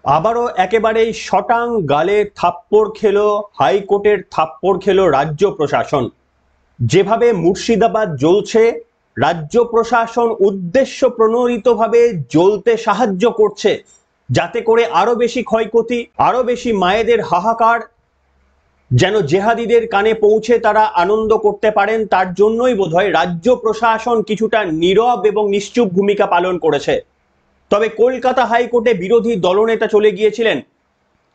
আবারও একেবারেই শটাং গালে থাপ্পড় খেলো হাইকোর্টের, থাপ্পড় খেলো রাজ্য প্রশাসন। যেভাবে মুর্শিদাবাদ জ্বলছে, রাজ্য প্রশাসন উদ্দেশ্য প্রণোদিতভাবে জ্বলতে সাহায্য করছে, যাতে করে আরো বেশি ক্ষয়ক্ষতি, আরো বেশি মায়েদের হাহাকার যেন জেহাদিদের কানে পৌঁছে তারা আনন্দ করতে পারেন। তার জন্যই বোধহয় রাজ্য প্রশাসন কিছুটা নীরব এবং নিশ্চুপ ভূমিকা পালন করেছে। তবে কলকাতা হাইকোর্টে বিরোধী দলনেতা চলে গিয়েছিলেন।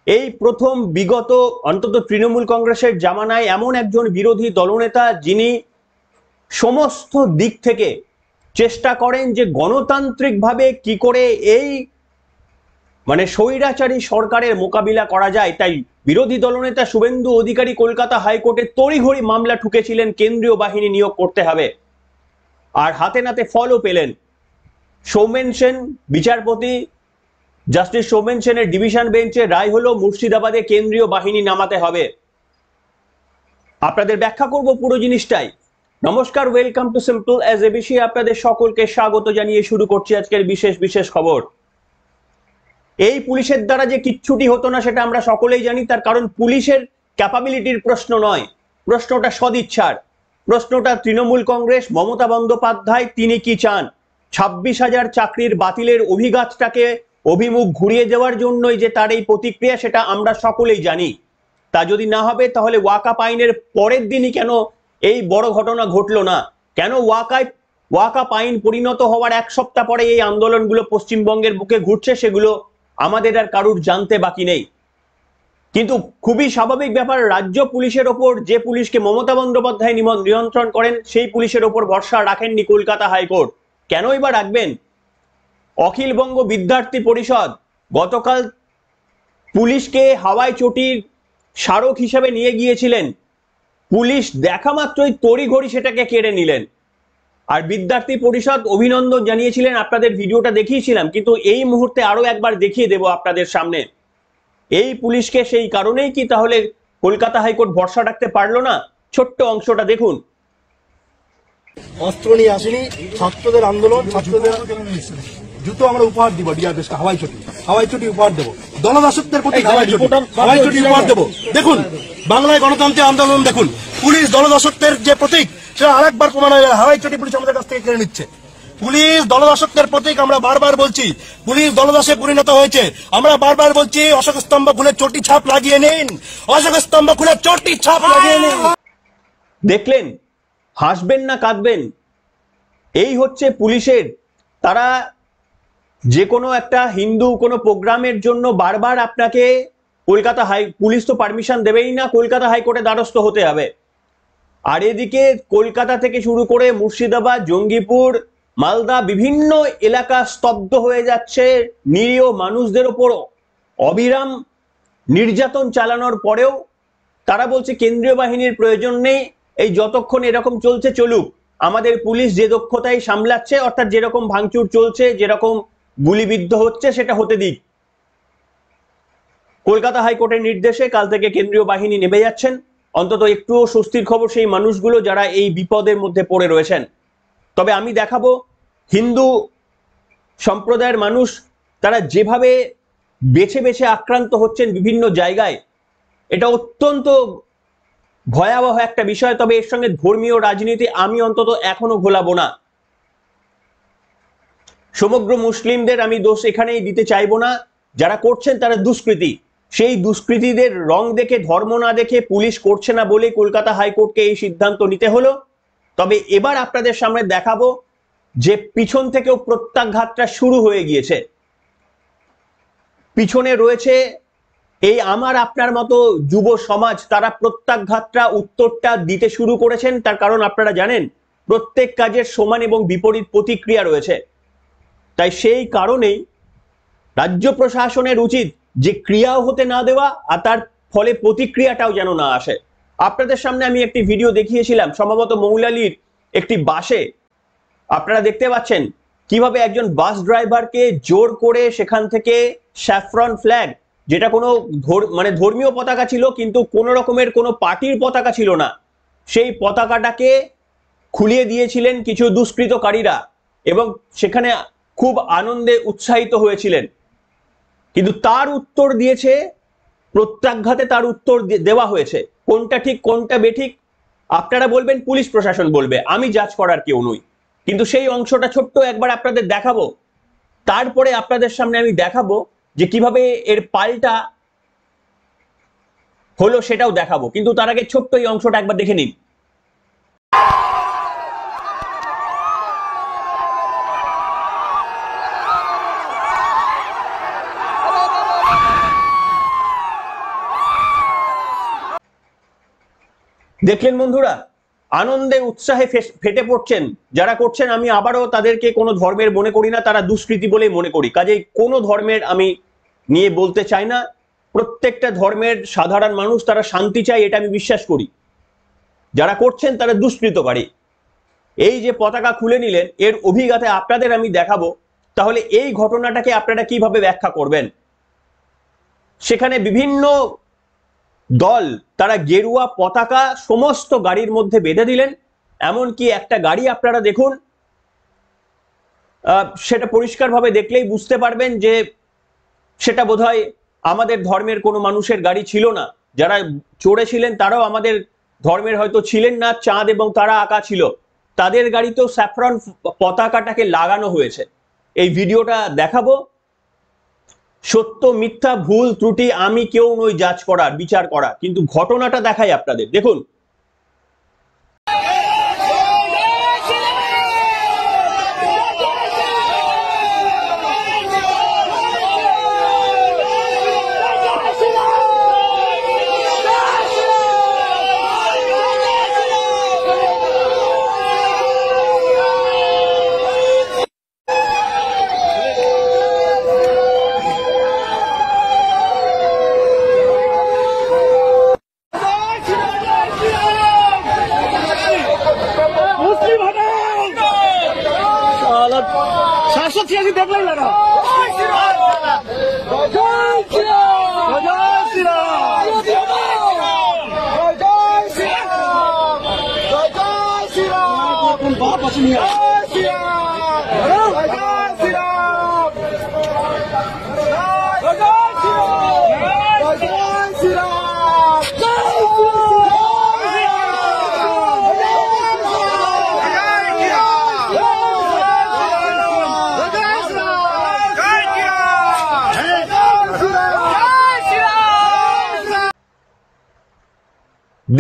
এই প্রথম বিগত অন্তত তৃণমূল কংগ্রেসের জামানায় এমন একজন বিরোধী দলনেতা যিনি সমস্ত দিক থেকে চেষ্টা করেন যে গণতান্ত্রিকভাবে কি করে এই স্বৈরাচারী সরকারের মোকাবিলা করা যায়। তাই বিরোধী দলনেতা শুভেন্দু অধিকারী কলকাতা হাইকোর্টে তড়িঘড়ি মামলা ঠুকেছিলেন, কেন্দ্রীয় বাহিনী নিয়োগ করতে হবে, আর হাতে নাতে ফলও পেলেন। সৌমেন সেন বিচারপতি, জাস্টিস সৌমেন সেনের ডিভিশন বেঞ্চে রায় হলো মুর্শিদাবাদে কেন্দ্রীয় বাহিনী নামাতে হবে। আপনাদের ব্যাখ্যা করব পুরো জিনিসটাই। নমস্কার, welcome to simple as ABC. আপনাদের সকলকে স্বাগত জানিয়ে শুরু করছি আজকের বিশেষ খবর। এই পুলিশের দ্বারা যে কিচ্ছুটি হতো না সেটা আমরা সকলেই জানি। তার কারণ পুলিশের ক্যাপাবিলিটির প্রশ্ন নয়, প্রশ্নটা সদিচ্ছার। প্রশ্নটা তৃণমূল কংগ্রেস, মমতা বন্দ্যোপাধ্যায় তিনি কি চান? 26,000 চাকরির বাতিলের অভিঘাতটাকে অভিমুখ ঘুরিয়ে দেওয়ার জন্যই যে তার এই প্রতিক্রিয়া, সেটা আমরা সকলেই জানি। তা যদি না হবে তাহলে ওয়াকাপ আইনের পরের দিনই কেন এই বড় ঘটনা ঘটলো না? কেন ওয়াকাপ আইন পরিণত হওয়ার এক সপ্তাহ পরে এই আন্দোলনগুলো পশ্চিমবঙ্গের বুকে ঘুরছে, সেগুলো আমাদের আর কারুর জানতে বাকি নেই। কিন্তু খুবই স্বাভাবিক ব্যাপার, রাজ্য পুলিশের ওপর, যে পুলিশকে মমতা বন্দ্যোপাধ্যায় নিয়ন্ত্রণ করেন, সেই পুলিশের ওপর ভরসা রাখেননি কলকাতা হাইকোর্ট। কেনই বা রাখবেন? অখিলবঙ্গ বিদ্যার্থী পরিষদ গতকাল পুলিশকে হাওয়াই চটির স্মারক হিসেবে নিয়ে গিয়েছিলেন। পুলিশ দেখা মাত্রই তড়িঘড়ি সেটাকে কেড়ে নিলেন। আর বিদ্যার্থী পরিষদ অভিনন্দন জানিয়েছিলেন, আপনাদের ভিডিওটা দেখিয়েছিলাম, কিন্তু এই মুহূর্তে আরো একবার দেখিয়ে দেব আপনাদের সামনে। এই পুলিশকে সেই কারণেই কি তাহলে কলকাতা হাইকোর্ট ভরসা রাখতে পারলো না? ছোট্ট অংশটা দেখুন। অস্ত্র নিয়ে আসেনি, ছাত্রদের আন্দোলন, ছাত্রদের জুতো আমরা উপহার দিব, ডিআরএস হাওয়াই চটি উপহার দেবো, দলদাসত্বের প্রতি হাওয়াই চটি উপহার দেবো। দেখুন বাংলায় গণতন্ত্রের আন্দোলন, দেখুন পুলিশ দলদাসত্বের যে প্রতীক সেটা আরেকবার প্রমাণ হয়ে গেল। হাওয়াই চটি পুলিশ আমাদের কাছ থেকে কেড়ে নিচ্ছে। পুলিশ দলদাসত্বের প্রতীক, আমরা বারবার বলছি পুলিশ দলদাসে পরিণত হয়েছে। আমরা বারবার বলছি অশোক স্তম্ভ খুলে চটি ছাপ লাগিয়ে নিন, অশোক স্তম্ভ খুলে চটি ছাপ লাগিয়ে নিন। দেখলেন, হাসবেন না কাঁদবেন, এই হচ্ছে পুলিশের। তারা যে কোনো একটা হিন্দু কোনো প্রোগ্রামের জন্য বারবার আপনাকে পুলিশ তো পারমিশন দেবেই না, কলকাতা হাইকোর্টে দ্বারস্থ হতে হবে। আর এদিকে কলকাতা থেকে শুরু করে মুর্শিদাবাদ, জঙ্গিপুর, মালদা বিভিন্ন এলাকা স্তব্ধ হয়ে যাচ্ছে। নিরীহ মানুষদের উপর অবিরাম নির্যাতন চালানোর পরেও তারা বলছে কেন্দ্রীয় বাহিনীর প্রয়োজন নেই, এই যতক্ষণ এরকম চলছে চলুক, আমাদের পুলিশ যে দক্ষতায় সামলাচ্ছে, অর্থাৎ যেরকম ভাঙচুর চলছে, যেরকম গুলিবিদ্ধ হচ্ছে সেটা হতে দিক। কলকাতা হাইকোর্টের নির্দেশে কাল থেকে কেন্দ্রীয় বাহিনী নেমে যাচ্ছেন। অন্তত একটুও স্বস্তির খবর সেই মানুষগুলো যারা এই বিপদের মধ্যে পড়ে রয়েছেন। তবে আমি দেখাবো হিন্দু সম্প্রদায়ের মানুষ তারা যেভাবে বেছে বেছে আক্রান্ত হচ্ছেন বিভিন্ন জায়গায়, এটা অত্যন্ত ভয়াবহ একটা বিষয়। তবে এর সঙ্গে ধর্মীয় রাজনীতি আমি অন্তত এখনো ঘোলাবো না। সমগ্র মুসলিমদের আমি দোষ এখানেই দিতে চাইবো না। যারা করছেন তারা দুষ্কৃতী, সেই দুষ্কৃতীদের রং দেখে, ধর্ম না দেখে পুলিশ করছে না বলে কলকাতা হাইকোর্টকে এই সিদ্ধান্ত নিতে হলো। তবে এবার আপনাদের সামনে দেখাবো যে পিছন থেকেও প্রত্যাঘাতটা শুরু হয়ে গিয়েছে। পিছনে রয়েছে এই আমার আপনার মতো যুব সমাজ, তারা প্রত্যাঘাতটা, উত্তরটা দিতে শুরু করেছেন। তার কারণ আপনারা জানেন, প্রত্যেক কাজের সমান এবং বিপরীত প্রতিক্রিয়া রয়েছে। তাই সেই কারণেই রাজ্য প্রশাসনের উচিত যে ক্রিয়াও হতে না দেওয়া, আর তার ফলে প্রতিক্রিয়াটাও যেন না আসে। আপনাদের সামনে আমি একটি ভিডিও দেখিয়েছিলাম, সম্ভবত মৌলালির একটি বাসে। আপনারা দেখতে পাচ্ছেন কিভাবে একজন বাস ড্রাইভারকে জোর করে সেখান থেকে স্যাফরন ফ্ল্যাগ, যেটা কোনো ধর্মীয় পতাকা ছিল কিন্তু কোনো রকমের কোনো পার্টির পতাকা ছিল না, সেই পতাকাটাকে খুলিয়ে দিয়েছিলেন কিছু দুষ্কৃতকারীরা এবং সেখানে খুব আনন্দে উৎসাহিত হয়েছিলেন। কিন্তু তার উত্তর দিয়েছে, প্রত্যাঘাতে তার উত্তর দেওয়া হয়েছে। কোনটা ঠিক কোনটা বেঠিক আপনারা বলবেন, পুলিশ প্রশাসন বলবে, আমি জাজ করার কেউ নই। কিন্তু সেই অংশটা ছোট্ট একবার আপনাদের দেখাবো, তারপরে আপনাদের সামনে আমি দেখাবো যে কিভাবে এর পাল্টা হলো সেটাও দেখাবো। কিন্তু তার আগে ছোট্ট এই অংশটা একবার দেখে নিন। দেখলেন বন্ধুরা, আনন্দে উৎসাহে ফেটে পড়ছেন যারা করছেন। আমি আবারও তাদেরকে কোনো ধর্মের মনে করি না, তারা দুষ্কৃতী বলেই মনে করি। কাজেই কোনো ধর্মের আমি নিয়ে বলতে চাই না। প্রত্যেকটা ধর্মের সাধারণ মানুষ তারা শান্তি চায়, এটা আমি বিশ্বাস করি। যারা করছেন তারা দুষ্কৃতকারী। এই যে পতাকা খুলে নিলেন, এর অভিজ্ঞতা আপনাদের আমি দেখাবো। তাহলে এই ঘটনাটাকে আপনারা কিভাবে ব্যাখ্যা করবেন? সেখানে বিভিন্ন দল তারা গেরুয়া পতাকা সমস্ত গাড়ির মধ্যে বেঁধে দিলেন। এমনকি একটা গাড়ি আপনারা দেখুন, সেটা পরিষ্কারভাবে দেখলেই বুঝতে পারবেন যে সেটা বোধহয় আমাদের ধর্মের কোনো মানুষের গাড়ি ছিল না। যারা চড়েছিলেন তারাও আমাদের ধর্মের হয়তো ছিলেন না। চাঁদ এবং তারা আঁকা ছিল, তাদের গাড়িতেও স্যাফরন পতাকাটাকে লাগানো হয়েছে। এই ভিডিওটা দেখাবো। সত্য মিথ্যা ভুল ত্রুটি আমি কেউ নই জাজ করার, বিচার করা, কিন্তু ঘটনাটা দেখাই আপনাদের। দেখুন, শাসক দেখলেন না।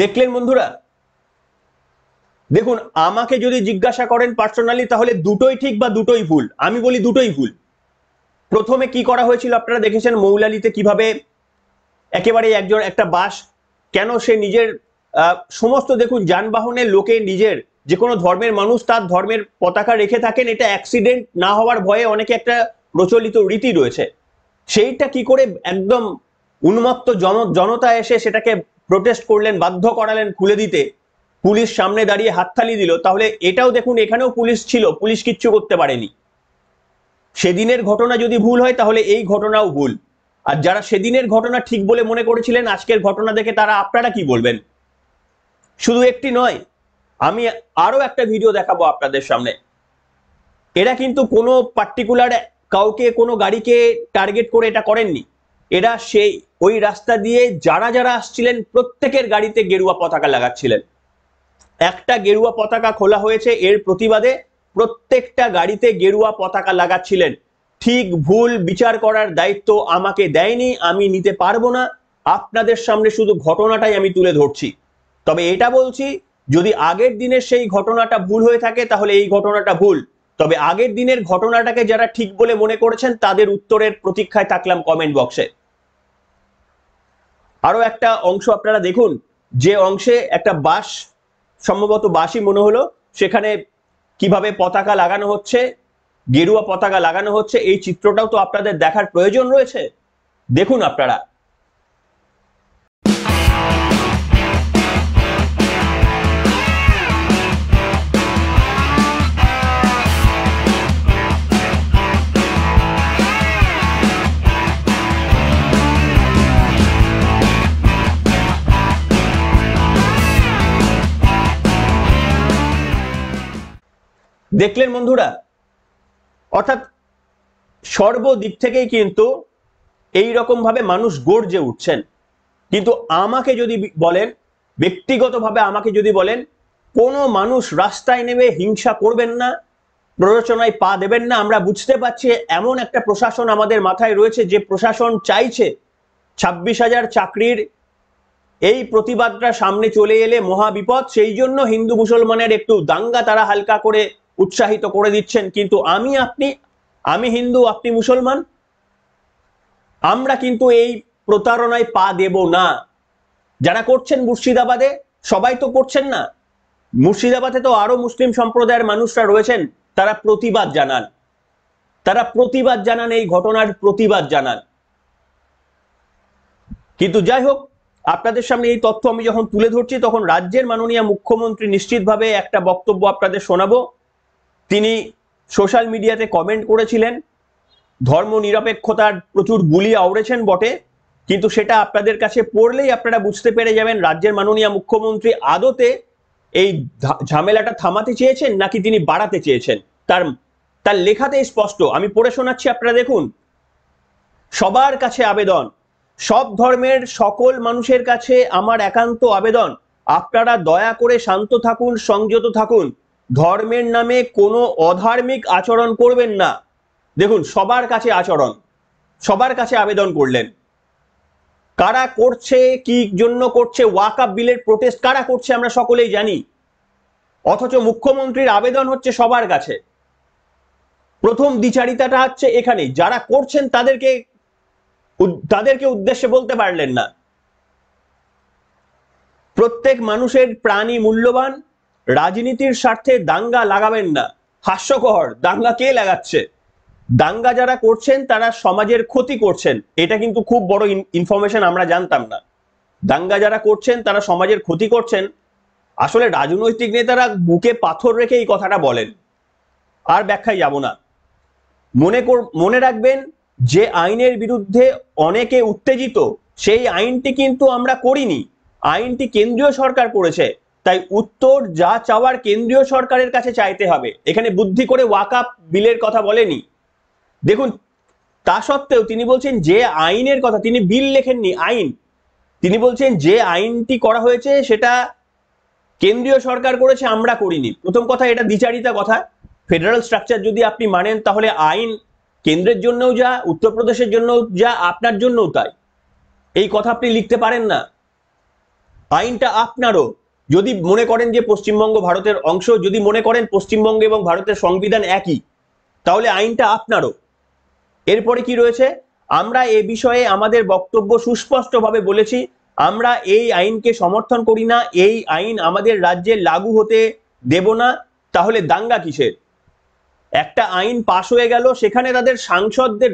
দেখলেন বন্ধুরা, দেখুন, আমাকে যদি জিজ্ঞাসা করেন পার্সোনালি, তাহলে দুটোই ঠিক বা দুটোই ভুল। আমি বলি দুটোই ভুল। প্রথমে কি করা হয়েছিল আপনারা দেখেছেন, মৌলালিতে কিভাবে একেবারে একটা বাস, কেন সে নিজের সমস্ত, দেখুন, যানবাহনের লোকে নিজের যে কোনো ধর্মের মানুষ তার ধর্মের পতাকা রেখে থাকেন। এটা অ্যাক্সিডেন্ট না হওয়ার ভয়ে অনেকে একটা প্রচলিত রীতি রয়েছে। সেইটা কি করে একদম উন্মত্ত জনতা এসে সেটাকে প্রোটেস্ট করলেন, বাধ্য করালেন খুলে দিতে, পুলিশ সামনে দাঁড়িয়ে হাততালি দিল। তাহলে এটাও দেখুন, এখানেও পুলিশ ছিল, পুলিশ কিচ্ছু করতে পারেনি। সেদিনের ঘটনা যদি ভুল হয় তাহলে এই ঘটনাও ভুল। আর যারা সেদিনের ঘটনা ঠিক বলে মনে করেছিলেন, আজকের ঘটনা দেখে তারা আপনারা কি বলবেন? শুধু একটি নয়, আমি আরো একটা ভিডিও দেখাবো আপনাদের সামনে। এরা কিন্তু কোনো পার্টিকুলার কাউকে, কোনো গাড়িকে টার্গেট করে এটা করেননি। এরা সেই ওই রাস্তা দিয়ে যারা যারা আসছিলেন প্রত্যেকের গাড়িতে গেরুয়া পতাকা লাগাচ্ছিলেন। একটা গেরুয়া পতাকা খোলা হয়েছে, এর প্রতিবাদে প্রত্যেকটা গাড়িতে গেরুয়া পতাকা লাগাচ্ছিলেন। ঠিক ভুল বিচার করার দায়িত্ব আমাকে দেয়নি, আমি নিতে পারবো না। আপনাদের সামনে শুধু ঘটনাটাই আমি তুলে ধরছি। তবে এটা বলছি, যদি আগের দিনের সেই ঘটনাটা ভুল হয়ে থাকে তাহলে এই ঘটনাটা ভুল। তবে আগের দিনের ঘটনাটাকে যারা ঠিক বলে মনে করেছেন তাদের উত্তরের প্রতীক্ষায় থাকলাম কমেন্ট বক্সে। আরো একটা অংশ আপনারা দেখুন, যে অংশে একটা বাস, সম্ভবত বাসই মনে হলো, সেখানে কিভাবে পতাকা লাগানো হচ্ছে, গেরুয়া পতাকা লাগানো হচ্ছে। এই চিত্রটাও তো আপনাদের দেখার প্রয়োজন রয়েছে। দেখুন আপনারা। দেখলেন বন্ধুরা, অর্থাৎ সর্বদিক থেকেই কিন্তু এই রকম ভাবে মানুষ গর্জে উঠছেন। কিন্তু আমাকে যদি বলেন, ব্যক্তিগতভাবে আমাকে যদি বলেন, কোনো মানুষ রাস্তায় নেমে হিংসা করবেন না, প্ররোচনায় পা দেবেন না। আমরা বুঝতে পারছি এমন একটা প্রশাসন আমাদের মাথায় রয়েছে, যে প্রশাসন চাইছে 26,000 চাকরির এই প্রতিবাদটা সামনে চলে এলে মহা বিপদ। সেই জন্য হিন্দু মুসলমানের একটু দাঙ্গা তারা হালকা করে উৎসাহিত করে দিচ্ছেন। কিন্তু আমি হিন্দু, আপনি মুসলমান, আমরা কিন্তু এই প্রতারণায় পা দেব না। যারা করছেন মুর্শিদাবাদে, সবাই তো করছেন না, মুর্শিদাবাদে তো আরো মুসলিম সম্প্রদায়ের মানুষরা রয়েছেন, তারা প্রতিবাদ জানান, এই ঘটনার প্রতিবাদ জানান। কিন্তু যাই হোক, আপনাদের সামনে এই তথ্য আমি যখন তুলে ধরছি, তখন রাজ্যের মাননীয় মুখ্যমন্ত্রী নিশ্চিতভাবে একটা বক্তব্য আপনাদের শোনাবো। তিনি সোশ্যাল মিডিয়াতে কমেন্ট করেছিলেন, ধর্ম নিরপেক্ষতার প্রচুর বুলি আওড়েছেন বটে, কিন্তু সেটা আপনাদের কাছে পড়লেই আপনারা বুঝতে পেরে যাবেন রাজ্যের মাননীয় মুখ্যমন্ত্রী আদতে এই ঝামেলাটা থামাতে চেয়েছেন নাকি তিনি বাড়াতে চেয়েছেন। তার লেখাতেই স্পষ্ট, আমি পড়ে শোনাচ্ছি, আপনারা দেখুন। সবার কাছে আবেদন, সব ধর্মের সকল মানুষের কাছে আমার একান্ত আবেদন, আপনারা দয়া করে শান্ত থাকুন, সংযত থাকুন, ধর্মের নামে কোনো অধার্মিক আচরণ করবেন না। দেখুন, সবার কাছে আবেদন করলেন। কারা করছে, কি জন্য করছে, ওয়াকআপ বিলের প্রোটেস্ট কারা করছে আমরা সকলেই জানি, অথচ মুখ্যমন্ত্রীর আবেদন হচ্ছে সবার কাছে। প্রথম দ্বিচারিতাটা হচ্ছে এখানে, যারা করছেন তাদেরকে উদ্দেশ্যে বলতে পারলেন না। প্রত্যেক মানুষের প্রাণী মূল্যবান, রাজনীতির স্বার্থে দাঙ্গা লাগাবেন না। হাস্যকর, দাঙ্গা কে লাগাচ্ছে? দাঙ্গা যারা করছেন তারা সমাজের ক্ষতি করছেন, এটা কিন্তু খুব বড় ইনফরমেশন, আমরা জানতাম না। দাঙ্গা যারা করছেন তারা সমাজের ক্ষতি করছেন, আসলে রাজনৈতিক নেতারা বুকে পাথর রেখে এই কথাটা বলেন। আর ব্যাখ্যায় যাব না। মনে রাখবেন, যে আইনের বিরুদ্ধে অনেকে উত্তেজিত, সেই আইনটি কিন্তু আমরা করিনি, আইনটি কেন্দ্রীয় সরকার করেছে। তাই উত্তর যা চাওয়ার কেন্দ্রীয় সরকারের কাছে চাইতে হবে। এখানে বুদ্ধি করে ওয়াকআপ বিলের কথা বলেনি। দেখুন, তা সত্ত্বেও তিনি বলছেন যে আইনের কথা, তিনি বিল লেখেননি, আইন। তিনি বলছেন যে আইনটি করা হয়েছে সেটা কেন্দ্রীয় সরকার করেছে, আমরা করিনি। প্রথম কথা, এটা দ্বিচারিতা কথা। ফেডারেল স্ট্রাকচার যদি আপনি মানেন, তাহলে আইন কেন্দ্রের জন্যও যা, উত্তরপ্রদেশের জন্য যা, আপনার জন্যও তাই। এই কথা আপনি লিখতে পারেন না। আইনটা আপনারও। যদি মনে করেন যে পশ্চিমবঙ্গ ভারতের অংশ, যদি মনে করেন পশ্চিমবঙ্গ এবং ভারতের সংবিধান একই, তাহলে আইনটা আপনারও। এরপরে কি রয়েছে, আমরা এ বিষয়ে আমাদের বক্তব্য সুস্পষ্টভাবে বলেছি, আমরা এই আইনকে সমর্থন করি না, এই আইন আমাদের রাজ্যে লাগু হতে দেব না। তাহলে দাঙ্গা কিসের? একটা আইন পাশ হয়ে গেল, সেখানে তাদের সাংসদদের,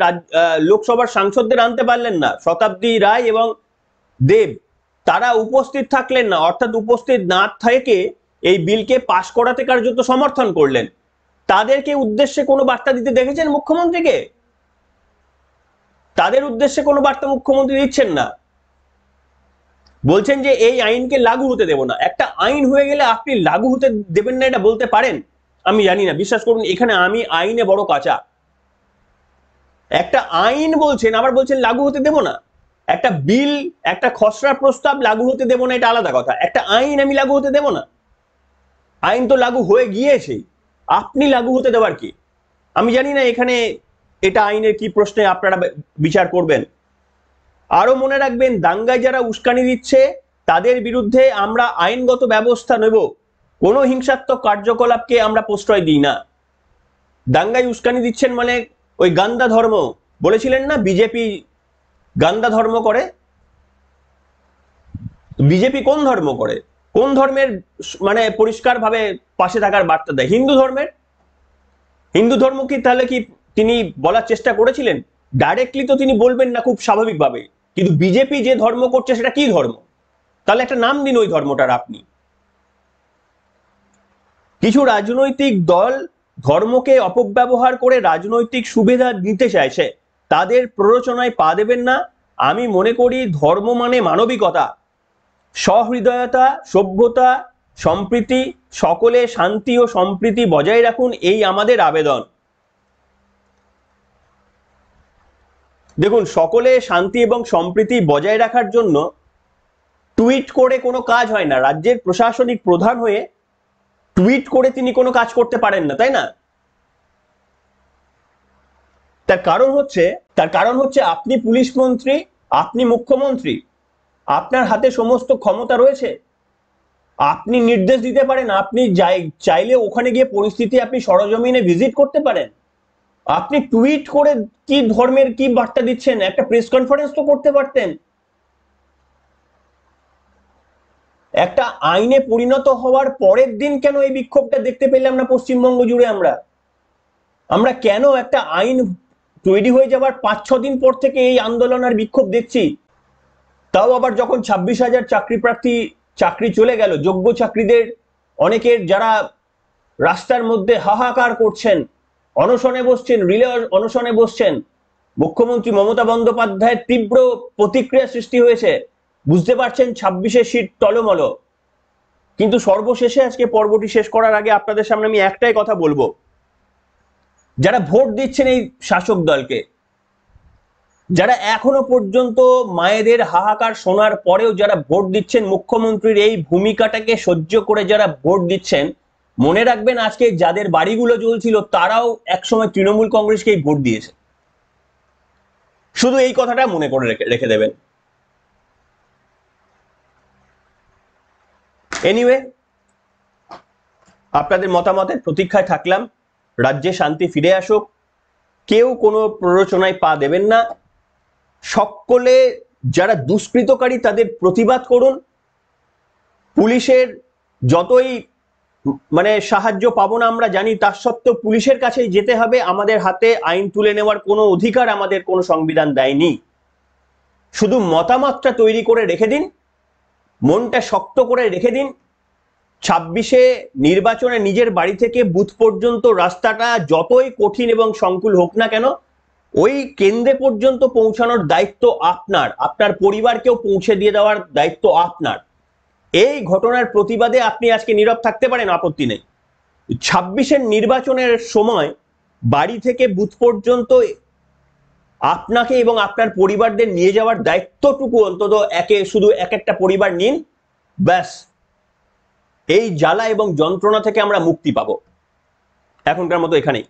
লোকসভার সাংসদদের আনতে পারলেন না, শতাব্দী রায় এবং দেব, তারা উপস্থিত থাকলেন না, অর্থাৎ উপস্থিত না থেকে এই বিলকে পাশ করাতে কার্যত সমর্থন করলেন। তাদেরকে উদ্দেশ্যে কোনো বার্তা দিতে দেখেছেন মুখ্যমন্ত্রীকে? তাদের উদ্দেশ্যে কোনো বার্তা মুখ্যমন্ত্রী দিচ্ছেন না। বলছেন যে এই আইনকে লাগু হতে দেব না। একটা আইন হয়ে গেলে আপনি লাগু হতে দেবেন না, এটা বলতে পারেন? আমি জানি না, বিশ্বাস করুন, এখানে আমি আইনে বড় কাঁচা। একটা আইন বলছেন, আবার বলছেন লাগু হতে দেব না। একটা বিল, একটা খসড়া প্রস্তাব লাগু হতে দেব না, এটা আলাদা কথা। একটা আইন আমি লাগু হতে দেব না? আইন তো লাগু হয়ে গিয়েছে, আপনি লাগু হতে দেওয়ার কি? আমি জানি না এখানে এটা আইনের কি প্রশ্নে আপনারা বিচার করবেন। আরো মনে রাখবেন, দাঙ্গায় যারা উস্কানি দিচ্ছে তাদের বিরুদ্ধে আমরা আইনগত ব্যবস্থা নেব। কোনো হিংসাত্মক কার্যকলাপকে আমরা প্রশ্রয় দিই না। দাঙ্গায় উস্কানি দিচ্ছেন মানে ওই গান্দা ধর্ম, বলেছিলেন না বিজেপি গান্দা ধর্ম করে। বিজেপি কোন ধর্ম করে? কোন ধর্মের মানে পরিষ্কার ভাবে পাশে থাকার বার্তা দেয়? হিন্দু ধর্মের। হিন্দু ধর্ম কি তাহলে কি তিনি বলার চেষ্টা করেছিলেন? ডাইরেক্টলি তো তিনি বলবেন না, খুব স্বাভাবিকভাবে। কিন্তু বিজেপি যে ধর্ম করছে সেটা কি ধর্ম? তাহলে একটা নাম দিন ওই ধর্মটার আপনি। কিছু রাজনৈতিক দল ধর্মকে অপব্যবহার করে রাজনৈতিক সুবিধা নিতে চাইছে, তাদের প্ররোচনায় পা দেবেন না। আমি মনে করি ধর্ম মানে মানবিকতা, সহৃদয়তা, সভ্যতা, সম্প্রীতি, সকলে শান্তি ও সম্প্রীতি বজায় রাখুন, এই আমাদের আবেদন। দেখুন, সকলে শান্তি এবং সম্প্রীতি বজায় রাখার জন্য টুইট করে কোনো কাজ হয় না। রাজ্যের প্রশাসনিক প্রধান হয়ে টুইট করে তিনি কোনো কাজ করতে পারেন না, তাই না? তার কারণ হচ্ছে আপনি পুলিশ মন্ত্রী, আপনি মুখ্যমন্ত্রী, আপনার হাতে সমস্ত ক্ষমতা রয়েছে, আপনি নির্দেশ দিতে পারেন, আপনি চাইলে ওখানে গিয়ে পরিস্থিতি আপনি সরজমিনে ভিজিট করতে পারেন। আপনি টুইট করে কি ধর্মের কি বার্তা দিচ্ছেন, একটা প্রেস কনফারেন্স তো করতে পারতেন। একটা আইনে পরিণত হওয়ার পরের দিন কেন এই বিক্ষোভটা দেখতে পেলাম না পশ্চিমবঙ্গ জুড়ে? আমরা কেন একটা আইন তৈরি হয়ে যাওয়ার 5-6 দিন পর থেকে এই আন্দোলন আর বিক্ষোভ দেখছি? তাও আবার যখন 26,000 চাকরি প্রার্থী চাকরি চলে গেল, যোগ্য চাকরিদের অনেকের যারা রাস্তার মধ্যে হাহাকার করছেন, অনশনে বসছেন, রিলে অনশনে বসছেন, মুখ্যমন্ত্রী মমতা বন্দ্যোপাধ্যায়ের তীব্র প্রতিক্রিয়া সৃষ্টি হয়েছে। বুঝতে পারছেন 26-এ সিট টলমল। কিন্তু সর্বশেষে আজকে পর্বটি শেষ করার আগে আপনাদের সামনে আমি একটাই কথা বলবো, যারা ভোট দিচ্ছেন এই শাসক দলকে, যারা এখনো পর্যন্ত মায়েদের হাহাকার শোনার পরেও যারা ভোট দিচ্ছেন, মুখ্যমন্ত্রীর এই ভূমিকাটাকে সহ্য করে যারা ভোট দিচ্ছেন, মনে রাখবেন আজকে যাদের বাড়িগুলো জ্বলছিল তারাও একসময় তৃণমূল কংগ্রেসকেই ভোট দিয়েছে। শুধু এই কথাটা মনে করে রেখে দেবেন। এনিওয়ে, আপনাদের মতামতের প্রতীক্ষায় থাকলাম। রাজ্যে শান্তি ফিরে আসুক, কেউ কোনো প্ররোচনায় পা দেবেন না। সকলে যারা দুষ্কৃতকারী তাদের প্রতিবাদ করুন। পুলিশের যতই সাহায্য পাবো না আমরা জানি, তার সত্ত্বেও পুলিশের কাছেই যেতে হবে। আমাদের হাতে আইন তুলে নেওয়ার কোনো অধিকার আমাদের কোনো সংবিধান দেয়নি। শুধু মতামতটা তৈরি করে রেখে দিন, মনটা শক্ত করে রেখে দিন। 26-এ নির্বাচনে নিজের বাড়ি থেকে বুথ পর্যন্ত রাস্তাটা যতই কঠিন এবং সংকুল হোক না কেন, ওই কেন্দ্রে পর্যন্ত পৌঁছানোর দায়িত্ব আপনার, আপনার পরিবারকেও পৌঁছে দিয়ে দেওয়ার দায়িত্ব আপনার। এই ঘটনার প্রতিবাদে আপনি আজকে নীরব থাকতে পারেন, আপত্তি নেই। 26-এর নির্বাচনের সময় বাড়ি থেকে বুথ পর্যন্ত আপনাকে এবং আপনার পরিবারদের নিয়ে যাওয়ার দায়িত্বটুকু অন্তত শুধু এক একটা পরিবার নিন, ব্যাস। এই জ্বালা এবং যন্ত্রণা থেকে আমরা মুক্তি পাবো। এখনকার মতো এখানেই।